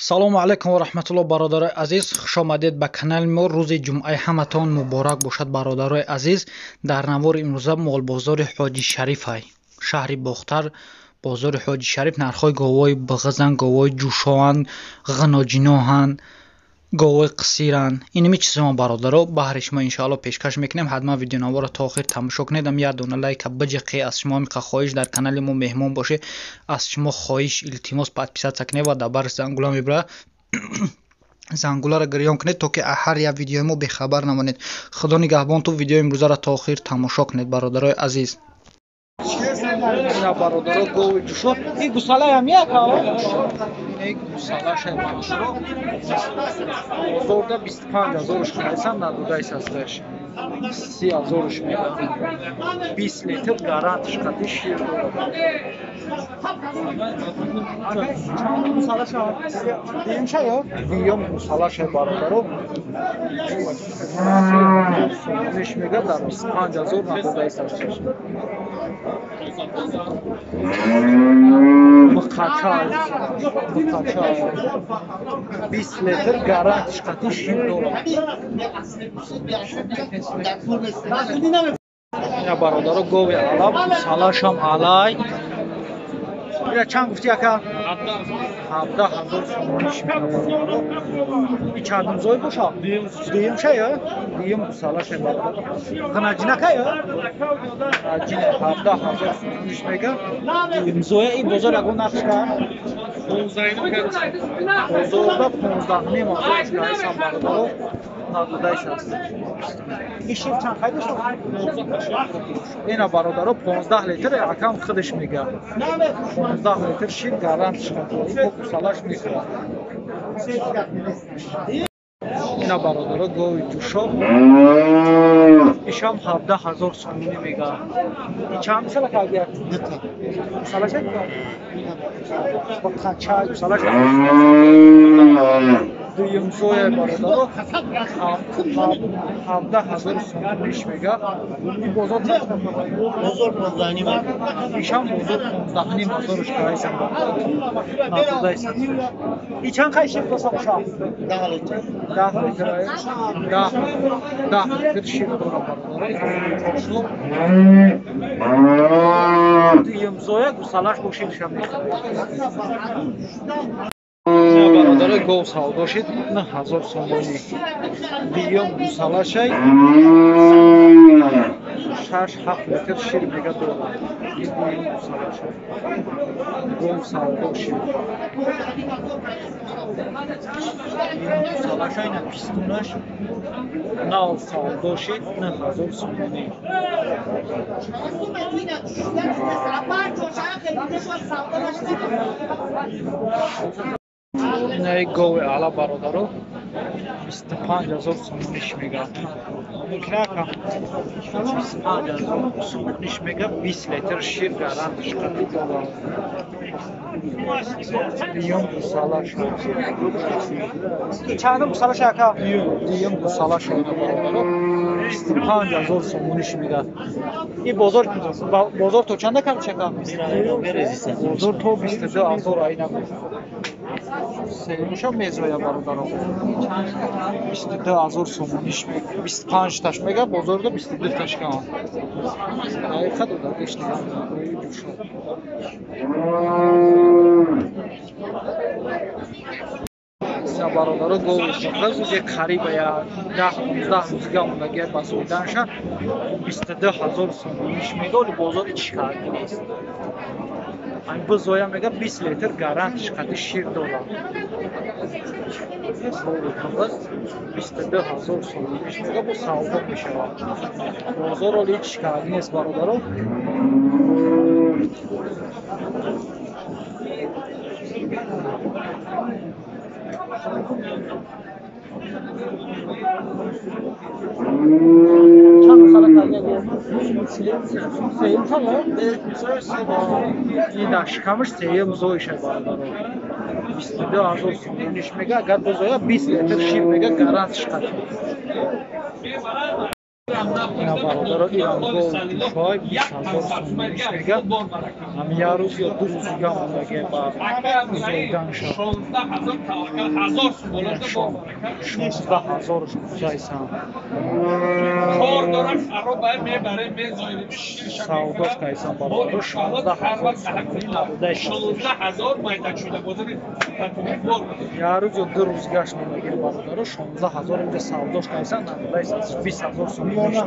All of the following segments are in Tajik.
салому алайкум ва раҳматуллоҳ бародарои азиз, хушомадед ба канали мо. рӯзи ҷумъаи ҳаматон муборак бошад бародарои азиз. Дар навори имрӯза молбозори ҳоҷи шарифай шаҳри бохтар, бозори ҳоҷи шариф нархҳои говои биғизан, говои ҷӯшоан, ғаноҷиноҳан, говои қисиран. Иними чизон бародаро баҳри шумо иншоалло пешкаш мекунем. ҳатман видеонаворро то охир тамошо кунед. Як дона лайка биҷиқӣ аз шумо миқа хоҳиш дар канали мо меҳмон боше. аз шумо хоҳиш илтимос подписатсия кунед ва дар бari зангула мебра зангуларо гирён кунед, то ки ҳар як видеои мо бехабар намонед. Худо нигаҳбон ту видеои имрӯзаро то охир тамошо кунед бародарои азиз. бародаро гови ҷӯшо и гусалаям яка гусалашай бародаро бозорда 25000 хайсан надодай састаш 30000 мега 20 литр гарантиш қати шир диём гусалашай бародаро ниш мега дар 25000 надодай састаш бақачай 20 литр гарантиш қати шир я бародаро гови алаб салашам алай я чанд гуфти яка 17000 сомониш бародаро и чандумзой боша дием шая дием салашам бародаро ғанаҷинака я ҷина 17000 сомониш мега диемзоя и бозор ягон нақшка бозорда 15000 хайсан бародаро ишир чанд хайдаш ина бародаро 15 литр акам худаш мега 15 литр шир гарантиш қати гусалаш мехӯрад ина бародаро гови ҷӯшо ишам 17000 сомонӣ мега чанд гусала кардия гусалаша бақачай гусалаш дуюмзоя бародаро 17000 сомониш мега и бозор бозор 15 ишам бозор 15000 хайсан надодай састаш и чанд хайши доса боша 10 литр 10 литр шир дора бародаро дуюмзоя гусалаш бошид шам бародарои гов савдошид 1000 сомонӣ диём гусалашай 6-7 литр шир мега дорад диём гусалашай гов савдошид гусалашай на пистунаш нав савдошид 1000 сомонӣ инаи гови ала бародаро 25000 сомониш мега микрака 25000 сомониш мега 20 литр шир гарантиш қати дорад диём гусалаш чанд гусалаш яка диём гусалаш бародаро 25000 сомониш мега и бозор то чанда кардиш яка бозор то 22000 айна сеюша мезоя бародаро 22000 сомониш мега 25 таш мега бозорда 22 ташка айқа дода гешти бародаро гови шоқазуге қариба я 10-15 рӯзга мондагия ба зоиданша 22000 сомониш мега оли бозори чӣ карди нест айн бузоя мега 20 литр гарантиш қати шир дорад 22000 сомониш мега бо савдо мешавад бозор оли чӣ карди нест бародаро дашкамш сеюм зоиша бародаро 22000 сомониш мега агар бозоя 20 литр шир мега гарантиш қати اینا برادر ایران گل شای 20,000 سوم میگه هم یه روز یا 2 روز دیگه مونده با زایدن شد 16,000 جایسان سعوداش کایسان برادر 16,000 سوم نبوده 16,000 مایده شده یه روز یا 2 روز گشت مونده برادر 16,000 اینجا سعوداش کایسان نبوده 20,000 سوم میشه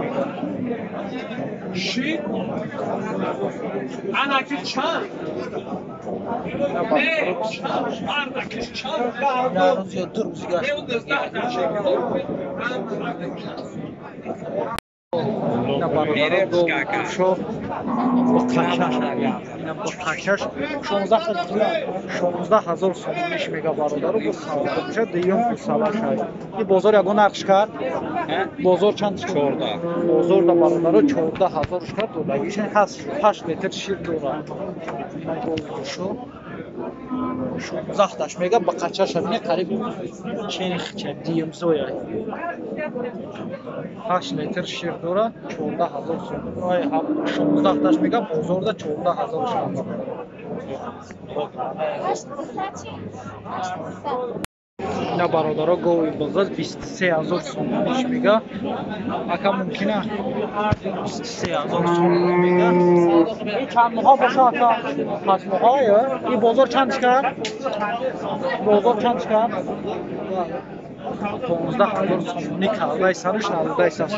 شی اناکی چند نه روز یا 2 روز گشت نه برادر دو شو بخشش 16,000 سوم میشه برادر رو سالا میشه دیگه سالا شد این بازار یگان نقش کرد بازار چند 14 بازار دا برادر 14,000 کرد و دیگه 8 لیتر شیر داره شو 16 میگه با قچه شبینه قریب چه دیم زویا 8 لیتر شیر داره 14,000 سوم ای 16 میگه بازار دا 14,000 شد اینا برادرها گوی بازار 23,000 سوم میگه اکا ممکنه 23,000 سوم میگه این چند ماه باشه اکا 8 ماه این بازار چند کرد بازار چند کرد 15,000 سومونی کردای سرش نبوده سرش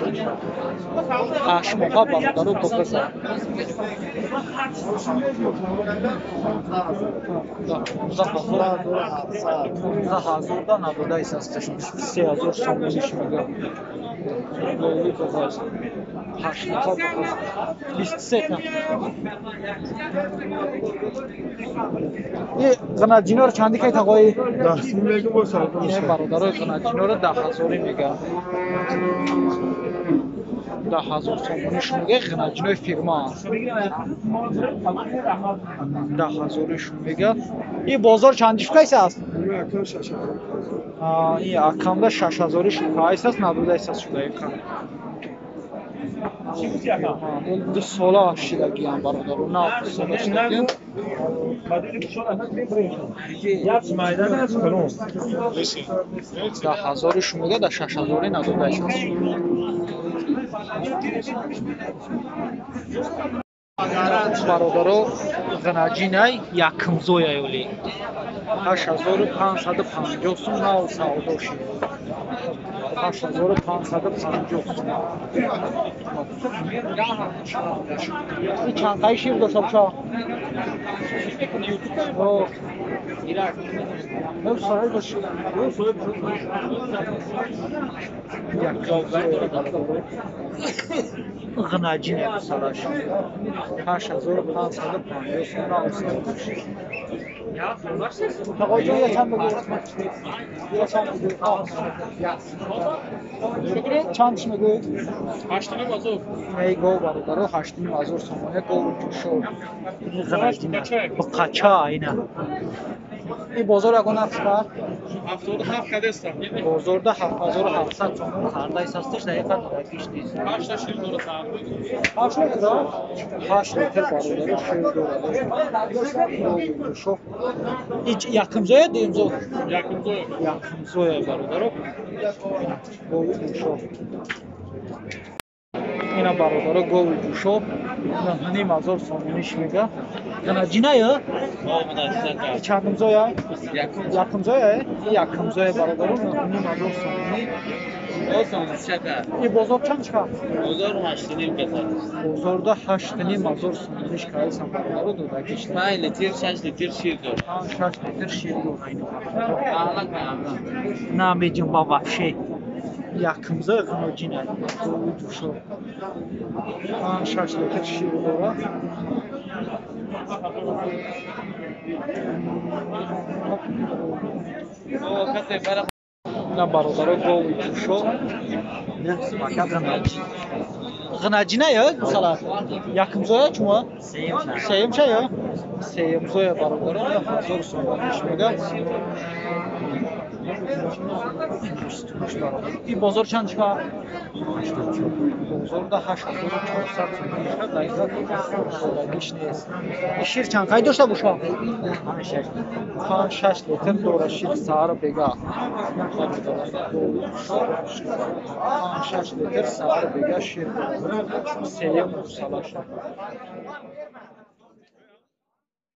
8 ماه برادر رو بگذار 15,000 دا نبوده سرش 23,000 سومونیش میگه گویی بگذار 8 ماه بگذار 23 تا این غناجینا رو چندی که تقایی 10 میگه با ساعت برادر غناجینا رو 10,000 میگه 10,000 سومونیش میگه غناجینای فیرما 10,000 میگه این بازار چندیش کیسه است این اکامدا 6,000 کیسه است نبوده است شده کار دو سالا شدگی هم برادر و نه سالا شدگی 10,000 میگه در 6,000 نبوده است برادر غناجینای یکم زویا یولی 8,550 سوم نو سعودا شد 8,550 سوم این چند تایی شیر داشته باشا نه سرای باشه غناجینای سراش 8,550 سوم نو سعودا شد تقاضا چند بگو چندش میگوی 8,000 میگو برادر 8,000 سومونه گو شو این غناجینه با قچا اینا این بازار اگه نقش کرد 77 کدست بازار ده 7,700 سوم خرده هستش دقیقاً پیش نیست 8 تا شیر داره سر 8 لیتر 8 لیتر برادر شیر داره شو هیچ یکم زوی دیم زو یکم زوی برادر شو اینا برادر گوی جوشو 9,000 سومونیش میگه غناجینه یا چندم زویا یکم زویا یکم زوی برادر 9,000 سومونی این بازار چند کرد؟ بازار 8,500 بزن بازار دا 8,500 سومونیش که هستم برادر دو دکشت 5 لیتر 6 لیتر شیر دار 6 لیتر شیر دار اینو نه میجون بابا شی یکم زوی غناجینه گوی جوشو 6 لیتر شیر داره نه برادر گوی جوشو غناجینه یا مثلا یکم زوی چما سیم چه یا سیم زوی برادر 10,000 سومونیش میگه 25 برابر. این بازار چند چقدر؟ بازار ده 8400 میشه دقیقاً دورگیش نیست. این شیر چند قای داشته باشه؟ 5 6 لیتر دوره شیر سهار بگا. 5 6 لیتر سهار بگا شیر. سه مساله شد.